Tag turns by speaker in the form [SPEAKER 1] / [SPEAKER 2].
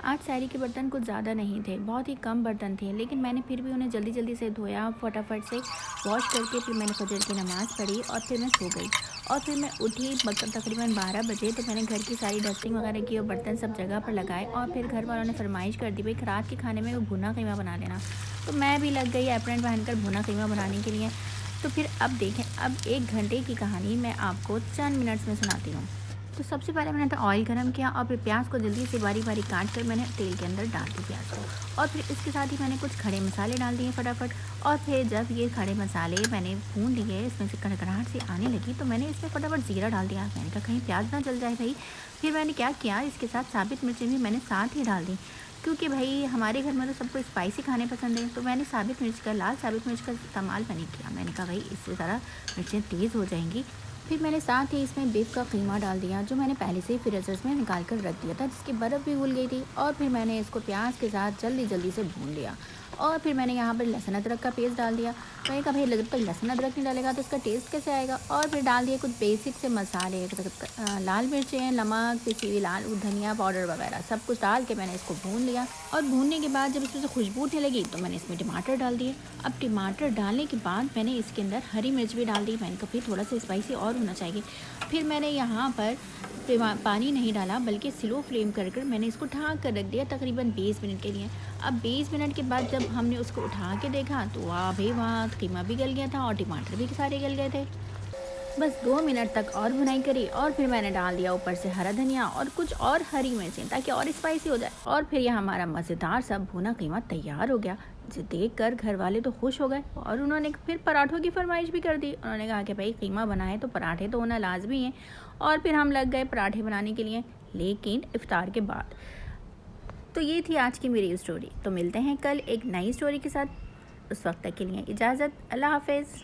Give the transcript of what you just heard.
[SPEAKER 1] आज सहरी के बर्तन कुछ ज़्यादा नहीं थे, बहुत ही कम बर्तन थे, लेकिन मैंने फिर भी उन्हें जल्दी-जल्दी से धोया, फटाफट से वॉश करके फिर मैंने फ़जर की नमाज़ पढ़ी और फिर मैं सो गई। और फिर मैं उठी तकरीबन 12 बजे, तो मैंने घर की सारी डस्टिंग वगैरह की और बर्तन सब जगह पर लगाए और फिर घर वालों ने फ़रमाइश कर दी, भई रात के खाने में वो भुना कीमा बना लेना। तो मैं भी लग गई एप्रन पहनकर भुना कीमा बनाने के लिए। तो फिर अब देखें, अब 1 घंटे की कहानी मैं आपको चंद मिनट्स में सुनाती हूँ। तो सबसे पहले मैंने तो ऑयल गरम किया और फिर प्याज को जल्दी से बारीक-बारीक काट कर मैंने तेल के अंदर डाल दी प्याज को, और फिर इसके साथ ही मैंने कुछ खड़े मसाले डाल दिए फटाफट। और फिर जब ये खड़े मसाले मैंने भून लिए, इसमें से कड़कड़ाहट सी आने लगी, तो मैंने इसमें फटाफट ज़ीरा डाल दिया। मैंने कहा कहीं प्याज ना जल जाए भाई। फिर मैंने क्या किया, इसके साथ साबित मिर्चें भी मैंने साथ ही डाल दी, क्योंकि भाई हमारे घर में तो सबको स्पाइसी खाने पसंद है। तो मैंने लाल साबित मिर्च का इस्तेमाल मैंने किया। मैंने कहा भाई इससे ज़रा मिर्चें तेज़ हो जाएंगी। फिर मैंने साथ ही इसमें बीफ का कीमा डाल दिया, जो मैंने पहले से ही फ्रीज़र्स में निकाल कर रख दिया था, जिसकी बर्फ़ भी घुल गई थी। और फिर मैंने इसको प्याज के साथ जल्दी से भून लिया। और फिर मैंने यहाँ पर लहसुन अदरक का पेस्ट डाल दिया। मैंने कहा भाई जब तक लहसुन अदरक नहीं डालेगा तो इसका टेस्ट कैसे आएगा। और फिर डाल दिए कुछ बेसिक से मसाले, लाल मिर्चें, नमक, पिसी हुई लाल धनिया पाउडर वगैरह सब कुछ डाल के मैंने इसको भून लिया। और भूनने के बाद जब इसमें से खुशबू उठने लगी, तो मैंने इसमें टमाटर डाल दिए। अब टमाटर डालने के बाद मैंने इसके अंदर हरी मिर्च भी डाल दी। मैंने कहा फिर थोड़ा सा स्पाइसी और होना चाहिए। फिर मैंने यहाँ पर पानी नहीं डाला, बल्कि स्लो फ्लेम कर मैंने इसको ढक कर रख दिया तकरीबन 20 मिनट के लिए। अब 20 मिनट के बाद जब हमने उसको उठा के देखा, तो वाह भाई वाह, कीमा भी गल गया था और टमाटर भी सारे गल गए थे। बस 2 मिनट तक और भुनाई करी और फिर मैंने डाल दिया ऊपर से हरा धनिया और कुछ और हरी मिर्चें, ताकि और स्पाइसी हो जाए। और फिर यह हमारा मज़ेदार सा भुना कीमा तैयार हो गया, जिसे देखकर घर वाले तो खुश हो गए और उन्होंने फिर पराठों की फरमाइश भी कर दी। उन्होंने कहा कि भाई कीमा बनाए तो पराठे तो होना लाजमी है। और फिर हम लग गए पराठे बनाने के लिए, लेकिन इफ्तार के बाद। तो ये थी आज की मेरी स्टोरी। तो मिलते हैं कल एक नई स्टोरी के साथ। उस वक्त तक के लिए इजाज़त, अल्लाह हाफ़िज़।